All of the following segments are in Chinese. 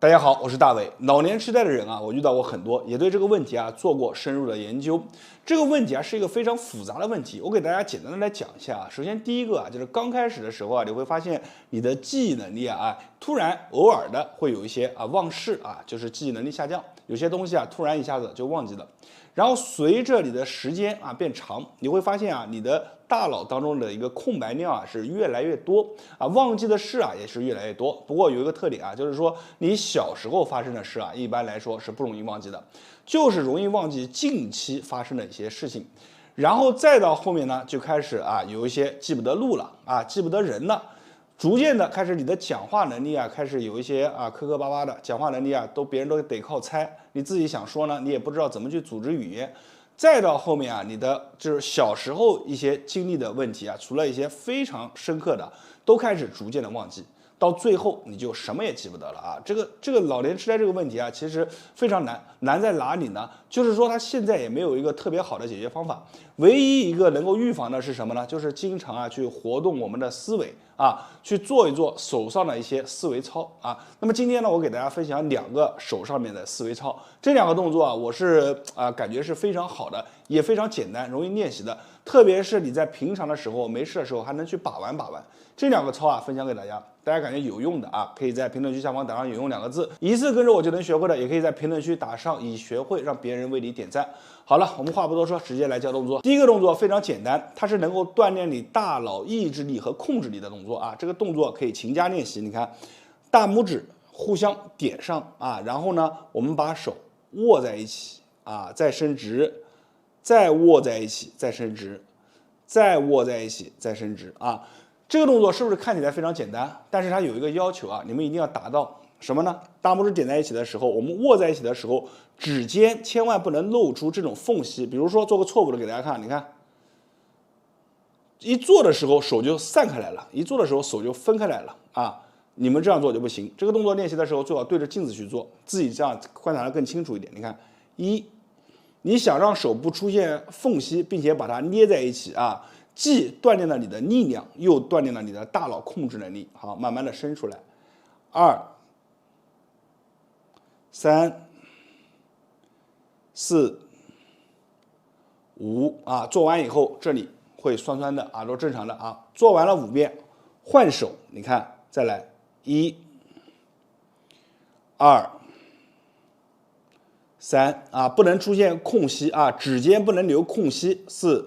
大家好，我是大伟。老年痴呆的人啊，我遇到过很多，也对这个问题啊做过深入的研究。这个问题啊是一个非常复杂的问题，我给大家简单的来讲一下啊。首先第一个啊，就是刚开始的时候啊，你会发现你的记忆能力突然偶尔的会有一些忘事啊，就是记忆能力下降，有些东西啊突然一下子就忘记了。然后随着你的时间变长，你会发现你的大脑当中的一个空白量是越来越多忘记的事也是越来越多。不过有一个特点就是说你小时候发生的事一般来说是不容易忘记的，就是容易忘记近期发生的一些事情。然后再到后面呢，就开始有一些记不得路了记不得人了。逐渐的开始，你的讲话能力开始有一些磕磕巴巴的，讲话能力别人都得靠猜，你自己想说呢，你也不知道怎么去组织语言。再到后面你的就是小时候一些经历的问题除了一些非常深刻的，都开始逐渐的忘记，到最后你就什么也记不得了这个老年痴呆这个问题其实非常难，难在哪里呢？就是说它现在也没有一个特别好的解决方法，唯一一个能够预防的是什么呢？就是经常去活动我们的思维去做一做手上的一些思维操那么今天呢，我给大家分享2个手上面的思维操，这2个动作我是感觉是非常好的，也非常简单，容易练习的，特别是你在平常的时候没事的时候还能去把玩把玩。这2个操分享给大家，大家感觉有用的可以在评论区下方打上有用2个字，一次跟着我就能学会的，也可以在评论区打上已学会，让别人为你点赞。好了，我们话不多说，直接来教动作。第一个动作非常简单，它是能够锻炼你大脑意志力和控制力的动作这个动作可以勤加练习。你看，大拇指互相点上然后呢，我们把手握在一起再伸直，再握在一起，再伸直，再握在一起，再伸直这个动作是不是看起来非常简单？但是它有一个要求你们一定要达到什么呢？大拇指点在一起的时候，我们握在一起的时候，指尖千万不能露出这种缝隙。比如说做个错误的给大家看，你看，一做的时候手就散开来了，一做的时候手就分开来了你们这样做就不行。这个动作练习的时候最好对着镜子去做，自己这样观察得更清楚一点。你看，你想让手不出现缝隙，并且把它捏在一起既锻炼了你的力量，又锻炼了你的大脑控制能力。好，慢慢的伸出来，2、3、4、5做完以后这里会酸酸的都正常的做完了5遍，换手，你看，再来1、2、3不能出现空隙指尖不能留空隙，4、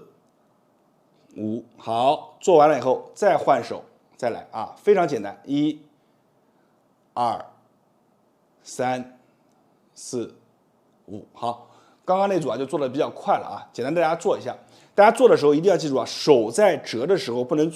5，好，做完了以后再换手，再来非常简单，1、2、3、4、5，好，刚刚那组就做的比较快了简单大家做一下。大家做的时候一定要记住手在折的时候不能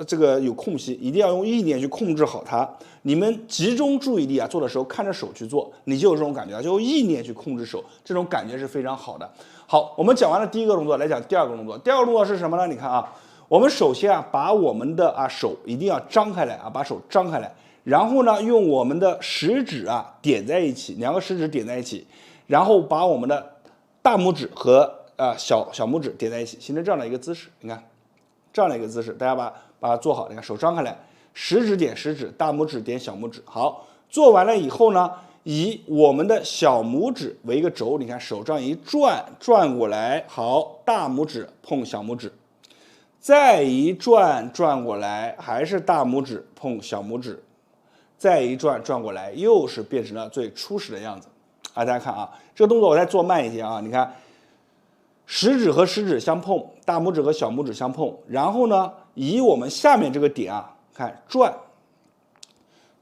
这个有空隙，一定要用意念去控制好它。你们集中注意力做的时候看着手去做，你就有这种感觉就用意念去控制手，这种感觉是非常好的。好，我们讲完了第一个动作，来讲第2个动作。第2个动作是什么呢？你看我们首先把我们的手一定要张开来把手张开来，然后呢用我们的食指点在一起，2个食指点在一起，然后把我们的大拇指和小拇指点在一起，形成这样的一个姿势。你看，这样的一个姿势，大家把它做好。你看，手张开来，食指点食指，大拇指点小拇指。好，做完了以后呢，以我们的小拇指为一个轴，你看手这样一转，转过来，好，大拇指碰小拇指，再一转，转过来，还是大拇指碰小拇指，再一转，转过来，又是变成了最初始的样子。大家看这个动作我再做慢一些你看。食指和食指相碰，大拇指和小拇指相碰，然后呢，以我们下面这个点看转，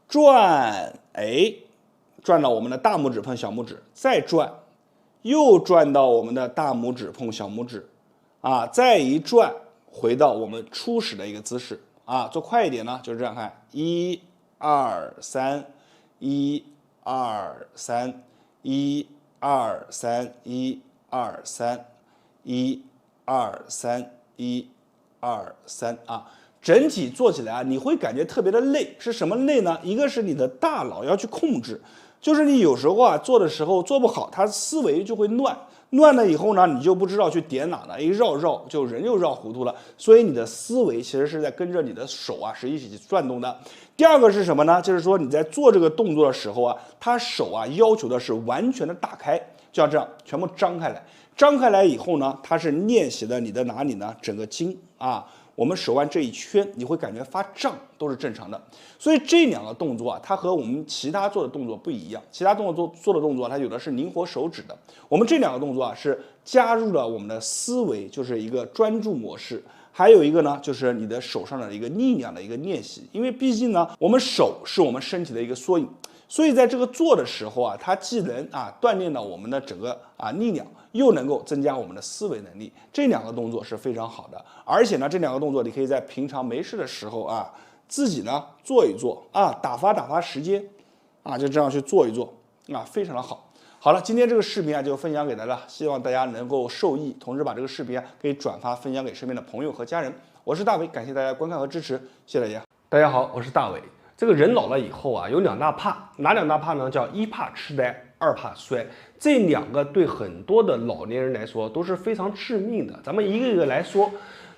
转到我们的大拇指碰小拇指，再转，又转到我们的大拇指碰小拇指，再一转，回到我们初始的一个姿势做快一点呢，就是这样看，1、2、3， 1、2、3， 1、2、3， 1、2、3。1、2、3， 1、2、3整体做起来你会感觉特别的累，是什么累呢？一个是你的大脑要去控制，就是你有时候啊做的时候做不好，他思维就会乱。乱了以后呢，你就不知道去点哪了，一绕就人就绕糊涂了。所以你的思维其实是在跟着你的手啊是一起转动的。第二个是什么呢？就是说你在做这个动作的时候啊，他手啊要求的是完全的打开，就像这样全部张开来。张开来以后呢，它是练习的你的哪里呢？整个筋啊。我们手腕这一圈，你会感觉发胀，都是正常的。所以这两个动作啊，它和我们其他做的动作不一样。其他动作做的动作，它有的是灵活手指的。我们这两个动作啊，是加入了我们的思维，就是一个专注模式。还有一个呢，就是你的手上的一个力量的一个练习。因为毕竟呢，我们手是我们身体的一个缩影。所以在这个做的时候啊，它既能锻炼到我们的整个力量，又能够增加我们的思维能力。这两个动作是非常好的，而且呢，这两个动作你可以在平常没事的时候自己呢做一做打发时间就这样去做一做非常的好。好了，今天这个视频就分享给大家，希望大家能够受益，同时把这个视频可以转发分享给身边的朋友和家人。我是大伟，感谢大家观看和支持，谢谢大家。大家好，我是大伟。这个人老了以后有两大怕，哪两大怕呢？叫一怕痴呆，二怕衰。这两个对很多的老年人来说都是非常致命的。咱们一个一个来说。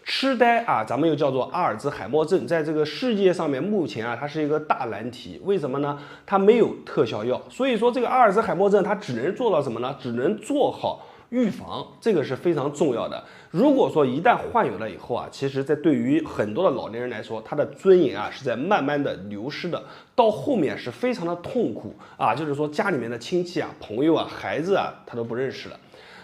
痴呆咱们又叫做阿尔兹海默症，在这个世界上面目前它是一个大难题。为什么呢？它没有特效药，所以说这个阿尔兹海默症它只能做到什么呢？只能做好预防，这个是非常重要的。如果说一旦患有了以后其实在对于很多的老年人来说，他的尊严是在慢慢的流失的，到后面是非常的痛苦就是说家里面的亲戚朋友孩子他都不认识了。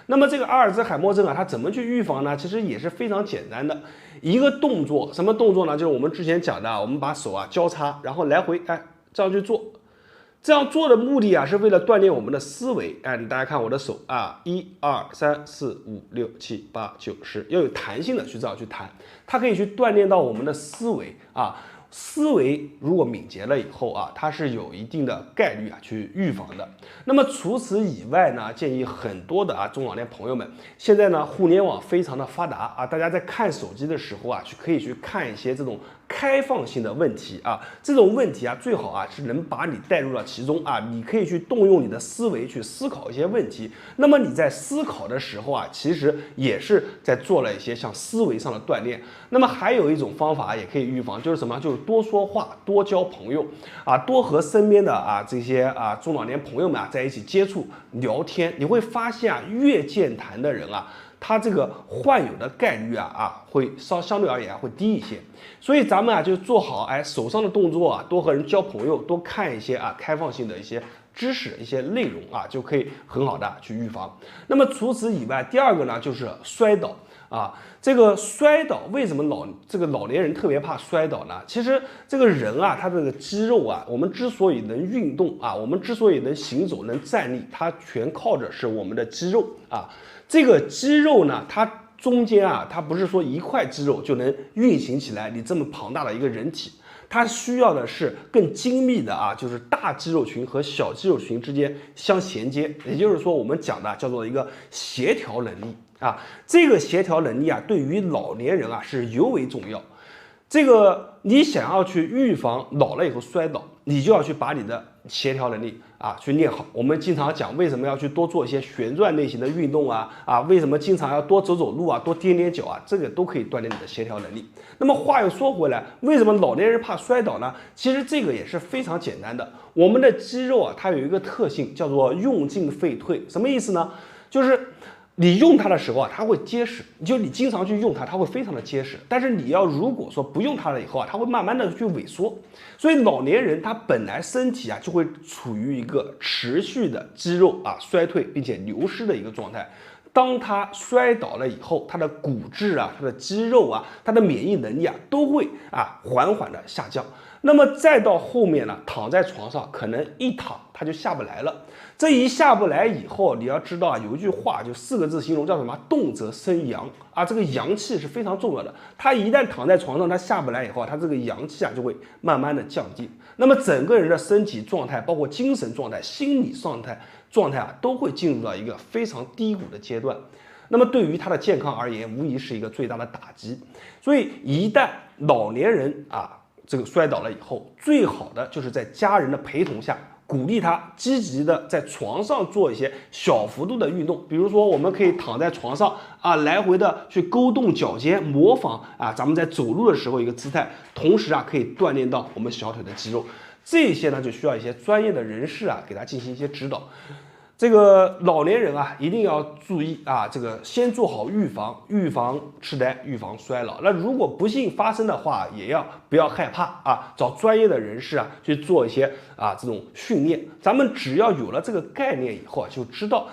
那么这个阿尔兹海默症它怎么去预防呢？其实也是非常简单的一个动作。什么动作呢？就是我们之前讲的，我们把手交叉，然后来回这样去做。这样做的目的是为了锻炼我们的思维。大家看我的手1、2、3、4、5、6、7、8、9、10，要有弹性的去这样去弹，它可以去锻炼到我们的思维思维如果敏捷了以后它是有一定的概率去预防的。那么除此以外呢，建议很多的中老年朋友们，现在呢互联网非常的发达大家在看手机的时候可以去看一些这种开放性的问题这种问题最好是能把你带入了其中你可以去动用你的思维去思考一些问题。那么你在思考的时候其实也是在做了一些像思维上的锻炼。那么还有一种方法也可以预防，就是什么？就是多说话，多交朋友多和身边的这些中老年朋友们在一起接触聊天。你会发现越健谈的人他这个患有的概率会相对而言会低一些。所以咱们就做好手上的动作多和人交朋友，多看一些开放性的一些知识一些内容就可以很好的去预防。那么除此以外，第二个呢就是摔倒这个摔倒为什么老年人特别怕摔倒呢？其实这个人他这个肌肉我们之所以能运动我们之所以能行走能站立，它全靠着是我们的肌肉这个肌肉呢，它中间它不是说一块肌肉就能运行起来你这么庞大的一个人体，它需要的是更精密的就是大肌肉群和小肌肉群之间相衔接，也就是说我们讲的叫做一个协调能力这个协调能力对于老年人是尤为重要。这个你想要去预防老了以后摔倒，你就要去把你的协调能力去练好。我们经常讲为什么要去多做一些旋转类型的运动为什么经常要多走走路多踮踮脚这个都可以锻炼你的协调能力。那么话又说回来，为什么老年人怕摔倒呢？其实这个也是非常简单的。我们的肌肉它有一个特性叫做用进废退。什么意思呢？就是你用它的时候它会结实，你经常去用它会非常的结实。但是你要如果说不用它了以后它会慢慢的去萎缩。所以老年人他本来身体就会处于一个持续的肌肉衰退并且流失的一个状态。当他摔倒了以后，他的骨质他的肌肉他的免疫能力都会缓缓的下降。那么再到后面呢，躺在床上可能一躺他就下不来了。这一下不来以后，你要知道有一句话就4个字形容，叫什么？动则生阳这个阳气是非常重要的。他一旦躺在床上，他下不来以后他这个阳气就会慢慢的降低。那么整个人的身体状态，包括精神状态、心理状态都会进入到一个非常低谷的阶段。那么对于他的健康而言，无疑是一个最大的打击。所以一旦老年人这个摔倒了以后，最好的就是在家人的陪同下鼓励他积极的在床上做一些小幅度的运动，比如说我们可以躺在床上啊，来回的去勾动脚尖，模仿啊咱们在走路的时候一个姿态，同时啊可以锻炼到我们小腿的肌肉。这些呢就需要一些专业的人士啊给他进行一些指导。这个老年人啊，一定要注意啊，这个先做好预防，预防痴呆，预防衰老。那如果不幸发生的话，也不要害怕啊，找专业的人士啊去做一些这种训练。咱们只要有了这个概念以后啊，就知道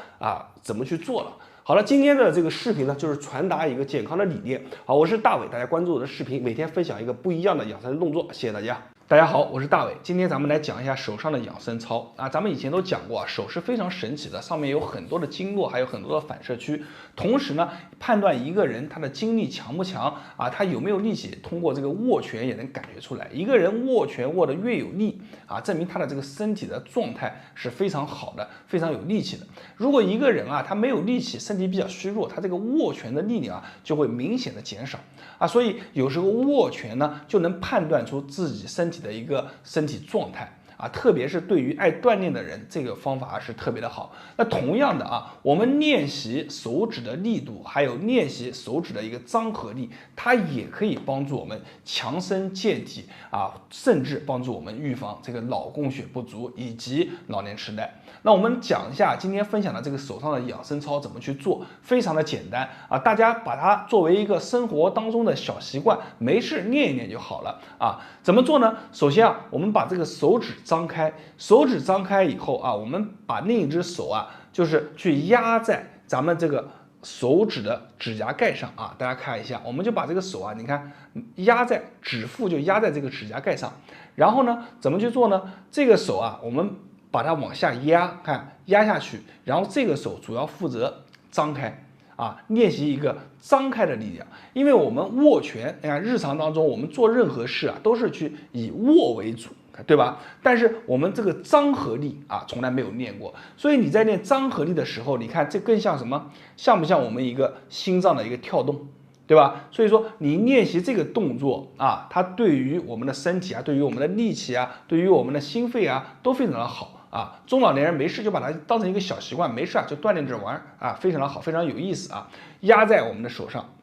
怎么去做了。好了，今天的这个视频呢，就是传达一个健康的理念。好，我是大伟，大家关注我的视频，每天分享一个不一样的养生动作，谢谢大家。大家好，我是大伟，今天咱们来讲一下手上的养生操啊。咱们以前都讲过啊，手是非常神奇的，上面有很多的经络，还有很多的反射区。同时呢，判断一个人他的精力强不强啊，他有没有力气，通过这个握拳也能感觉出来。一个人握拳握得越有力啊，证明他的这个身体的状态是非常好的，非常有力气的。如果一个人啊，他没有力气，身体比较虚弱，他这个握拳的力量啊就会明显的减少啊。所以有时候握拳呢，就能判断出自己身体的一个身体状态啊，特别是对于爱锻炼的人，这个方法是特别的好。那同样的啊，我们练习手指的力度，还有练习手指的一个张合力，它也可以帮助我们强身健体啊，甚至帮助我们预防这个脑供血不足以及老年痴呆。那我们讲一下今天分享的这个手上的养生操怎么去做，非常的简单啊，大家把它作为一个生活当中的小习惯，没事练一练就好了啊。怎么做呢？首先啊，我们把这个手指张开，手指张开以后啊，我们把另一只手啊，就是去压在咱们这个手指的指甲盖上啊，大家看一下，我们就把这个手啊，你看压在指腹，就压在这个指甲盖上。然后呢，怎么去做呢？这个手啊，我们把它往下压，看压下去，然后这个手主要负责张开啊，练习一个张开的力量。因为我们握拳，你看日常当中我们做任何事啊，都是去以握为主，对吧？但是我们这个张合力啊，从来没有练过。所以你在练张合力的时候，你看这更像什么？像不像我们一个心脏的一个跳动？对吧？所以说你练习这个动作啊，它对于我们的身体啊，对于我们的力气啊，对于我们的心肺啊，都非常的好啊。中老年人没事就把它当成一个小习惯，没事就锻炼着玩啊，非常的好，非常有意思啊。压在我们的手上，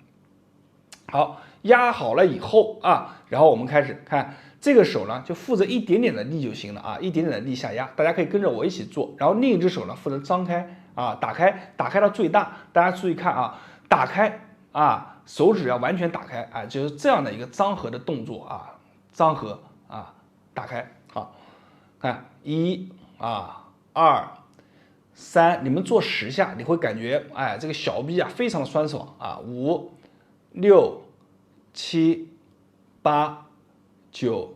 好，压好了以后啊，然后我们开始看这个手呢，就负责一点点的力就行了啊，一点点的力下压，大家可以跟着我一起做。然后另一只手呢，负责张开啊，打开到最大，大家注意看啊，打开啊。手指要完全打开啊，就是这样的一个张合的动作啊，张合啊，打开，好，看1、2、3，你们做10下，你会感觉哎，这个小臂啊非常的酸爽啊，5、6、7、8、9、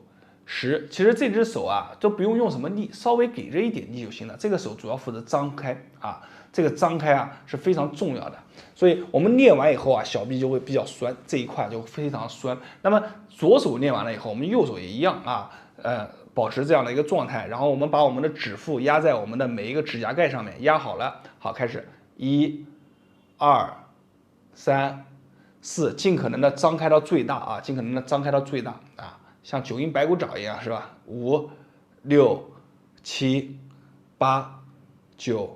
10，其实这只手啊都不用什么力，稍微给着一点力就行了。这个手主要负责张开啊，这个张开啊是非常重要的。所以我们练完以后啊，小臂就会比较酸，这一块就非常酸。那么左手练完了以后，我们右手也一样啊，保持这样的一个状态。然后我们把我们的指腹压在我们的每一个指甲盖上面，压好了，好，开始1、2、3、4，尽可能的张开到最大啊，尽可能的张开到最大啊，像九阴白骨爪一样，是吧？5、6、7、8、9、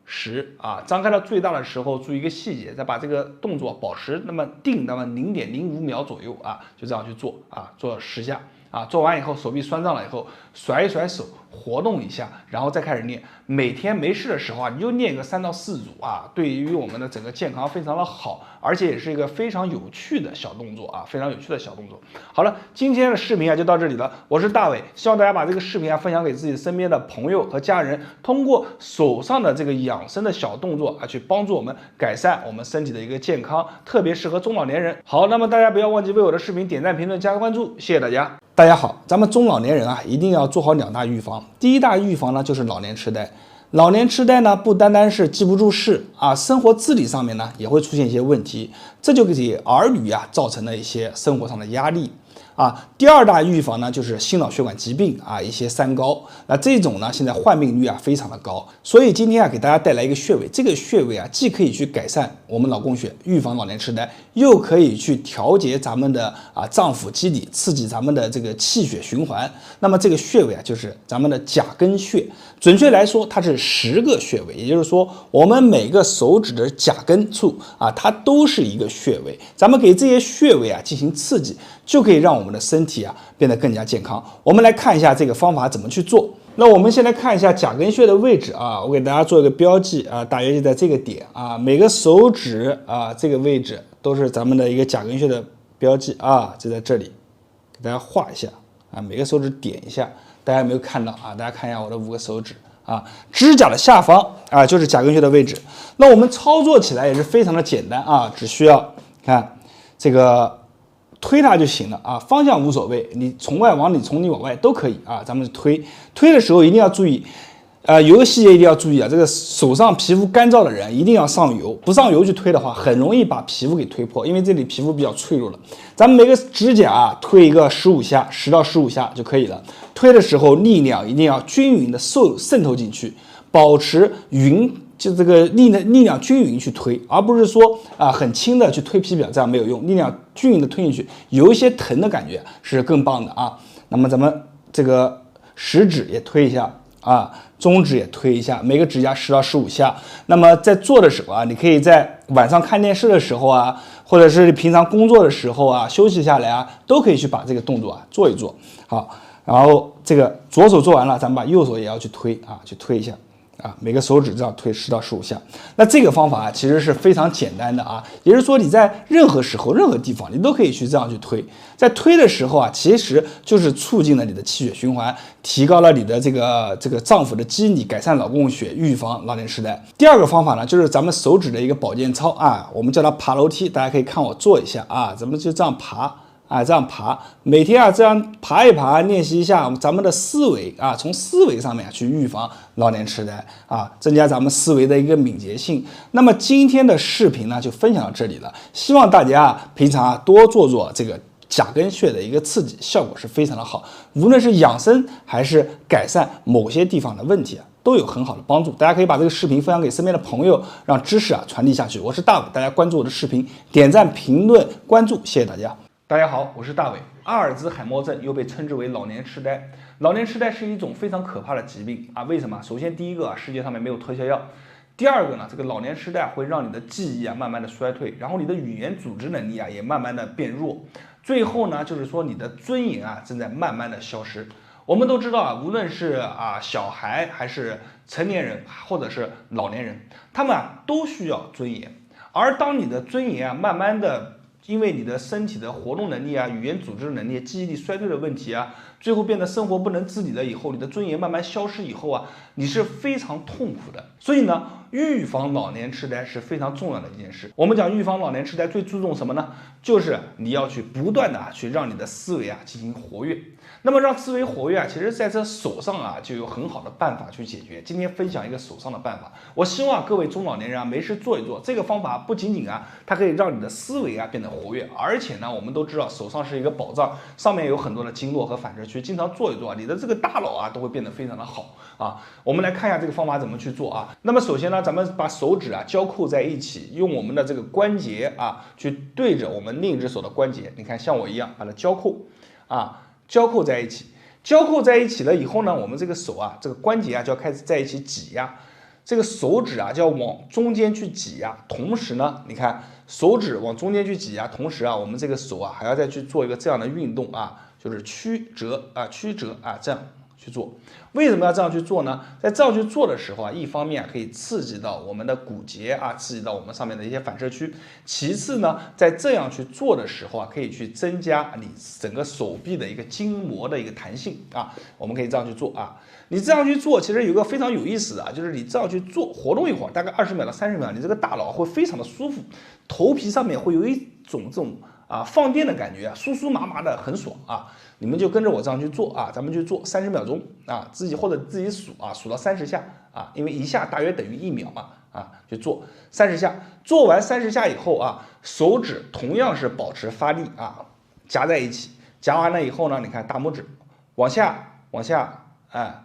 10啊，张开到最大的时候，注意一个细节，再把这个动作保持那么定，那么0.05秒左右啊，就这样去做啊，做10下啊，做完以后手臂酸胀了以后，甩一甩手，活动一下，然后再开始练。每天没事的时候啊，你就练个3到4组啊，对于我们的整个健康非常的好，而且也是一个非常有趣的小动作啊，非常有趣的小动作。好了，今天的视频啊就到这里了，我是大伟，希望大家把这个视频啊分享给自己身边的朋友和家人，通过手上的这个养生的小动作啊，去帮助我们改善我们身体的一个健康，特别适合中老年人。好，那么大家不要忘记为我的视频点赞、评论、加关注，谢谢大家。大家好，咱们中老年人啊，一定要做好2大预防。第一大预防呢，就是老年痴呆。老年痴呆呢，不单单是记不住事啊，生活自理上面呢也会出现一些问题，这就给儿女啊造成了一些生活上的压力啊。第二大预防呢就是心脑血管疾病啊，一些三高。那这种呢现在患病率啊非常的高，所以今天啊给大家带来一个穴位，这个穴位啊既可以去改善我们脑供血，预防老年痴呆，又可以去调节咱们的脏腑基底，刺激咱们的这个气血循环。那么这个穴位啊就是咱们的甲根穴，准确来说它是10个穴位，也就是说我们每个手指的甲根处啊它都是一个穴位，咱们给这些穴位啊进行刺激，就可以让我们的身体啊变得更加健康。我们来看一下这个方法怎么去做。那我们先来看一下甲根穴的位置啊，我给大家做一个标记啊，大约就在这个点啊，每个手指啊这个位置都是咱们的一个甲根穴的标记啊，就在这里，给大家画一下啊，每个手指点一下，大家有没有看到啊？大家看一下我的5个手指啊，指甲的下方啊就是甲根穴的位置。那我们操作起来也是非常的简单啊，只需要看这个。推它就行了啊，方向无所谓，你从外往里，从里往外都可以啊。咱们推的时候一定要注意，有个细节一定要注意啊，这个手上皮肤干燥的人一定要上油，不上油去推的话，很容易把皮肤给推破，因为这里皮肤比较脆弱了。咱们每个指甲啊推一个15下，10到15下就可以了。推的时候力量一定要均匀的渗透进去，保持就这个力量均匀去推，而不是说很轻的去推皮表，这样没有用。力量均匀的推进去，有一些疼的感觉是更棒的啊。那么咱们这个食指也推一下啊，中指也推一下，每个指甲10到15下。那么在做的时候啊，你可以在晚上看电视的时候啊，或者是平常工作的时候啊，休息下来啊，都可以去把这个动作啊做一做。好，然后这个左手做完了，咱们把右手也要去推啊，去推一下。每个手指这样推10到15下，那这个方法啊其实是非常简单的啊，也就是说你在任何时候、任何地方你都可以去这样去推。在推的时候啊，其实就是促进了你的气血循环，提高了你的这个脏腑的肌理，改善脑供血，预防老年痴呆。第二个方法呢，就是咱们手指的一个保健操啊，我们叫它爬楼梯，大家可以看我做一下啊，咱们就这样爬。这样爬，每天啊这样爬一爬，练习一下咱们的思维啊，从思维上面去预防老年痴呆啊，增加咱们思维的一个敏捷性。那么今天的视频呢就分享到这里了，希望大家平常多做这个甲根穴的一个刺激，效果是非常的好，无论是养生还是改善某些地方的问题都有很好的帮助。大家可以把这个视频分享给身边的朋友，让知识传递下去。我是大伟，大家关注我的视频，点赞、评论、关注，谢谢大家。大家好，我是大伟。阿尔兹海默症又被称之为老年痴呆。老年痴呆是一种非常可怕的疾病啊！为什么？首先，第一个世界上面没有特效药。第二个呢，这个老年痴呆会让你的记忆慢慢的衰退，然后你的语言组织能力也慢慢的变弱。最后呢，就是说你的尊严正在慢慢的消失。我们都知道无论是小孩还是成年人，或者是老年人，他们都需要尊严。而当你的尊严慢慢的因为你的身体的活动能力语言组织能力、记忆力衰退的问题最后变得生活不能自理了以后，你的尊严慢慢消失以后你是非常痛苦的。所以呢，预防老年痴呆是非常重要的一件事。我们讲预防老年痴呆最注重什么呢？就是你要去不断的去让你的思维进行活跃。那么让思维活跃其实在这手上就有很好的办法去解决。今天分享一个手上的办法，我希望各位中老年人没事做一做这个方法，不仅仅它可以让你的思维变得活跃，而且呢，我们都知道手上是一个宝藏，上面有很多的经络和反射区，经常做一做你的这个大脑都会变得非常的好我们来看一下这个方法怎么去做那么首先呢，咱们把手指交扣在一起，用我们的这个关节去对着我们另一只手的关节，你看像我一样把它交扣交扣在一起。交扣在一起了以后呢，我们这个手这个关节就要开始在一起挤压，这个手指就要往中间去挤压，同时呢，你看手指往中间去挤压，同时我们这个手还要再去做一个这样的运动就是曲折这样去做。为什么要这样去做呢？在这样去做的时候一方面可以刺激到我们的骨节刺激到我们上面的一些反射区。其次呢，在这样去做的时候可以去增加你整个手臂的一个筋膜的一个弹性我们可以这样去做你这样去做，其实有个非常有意思的就是你这样去做，活动一会儿，大概20秒到30秒，你这个大脑会非常的舒服，头皮上面会有一种这种放电的感觉酥酥麻麻的，很爽你们就跟着我这样去做咱们去做30秒钟自己数数到30下因为一下大约等于1秒去做30下。做完30下以后手指同样是保持发力夹在一起，夹完了以后呢，你看大拇指往下，哎，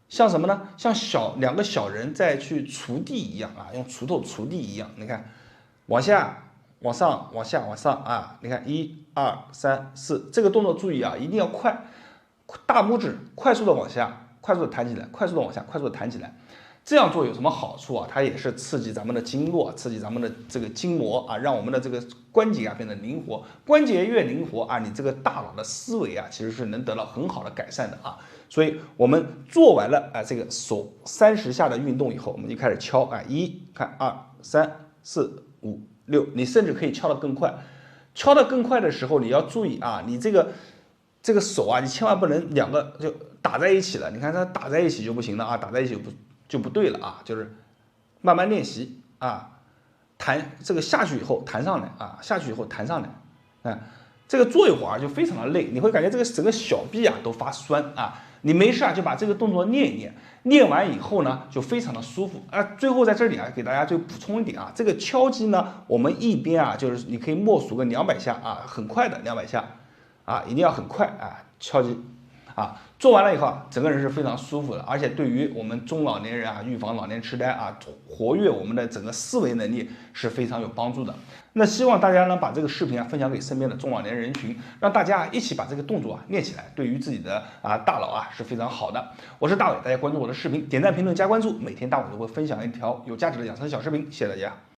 像什么呢？像两个小人在去锄地一样啊，用锄头锄地一样。你看，往下、往上、往下、往上啊，你看1、2、3、4，这个动作注意啊，一定要快，大拇指快速的往下，快速的弹起来，快速的往下，快速的弹起来。这样做有什么好处啊？它也是刺激咱们的经络，刺激咱们的这个筋膜啊，让我们的这个关节啊变得灵活。关节越灵活啊，你这个大脑的思维啊，其实是能得到很好的改善的啊。所以我们做完了啊这个手30下的运动以后，我们就开始敲啊，1看2、3、4、5、6，你甚至可以敲得更快。敲得更快的时候，你要注意啊，你这个手啊，你千万不能两个就打在一起了。你看它打在一起就不行了啊，打在一起就不对了啊，就是慢慢练习啊，弹这个下去以后弹上来啊，下去以后弹上来，啊，这个做一会儿就非常的累，你会感觉这个整个小臂啊都发酸啊。你没事啊就把这个动作练一练，练完以后呢就非常的舒服啊。最后在这里啊给大家就补充一点啊，这个敲击呢，我们一边啊就是你可以默数个200下啊，很快的200下啊，一定要很快啊敲击。啊，做完了以后啊，整个人是非常舒服的，而且对于我们中老年人啊，预防老年痴呆啊，活跃我们的整个思维能力是非常有帮助的。那希望大家呢把这个视频啊分享给身边的中老年人群，让大家一起把这个动作啊练起来，对于自己的大脑啊是非常好的。我是大伟，大家关注我的视频，点赞、评论、加关注，每天大伟都会分享一条有价值的养生小视频，谢谢大家。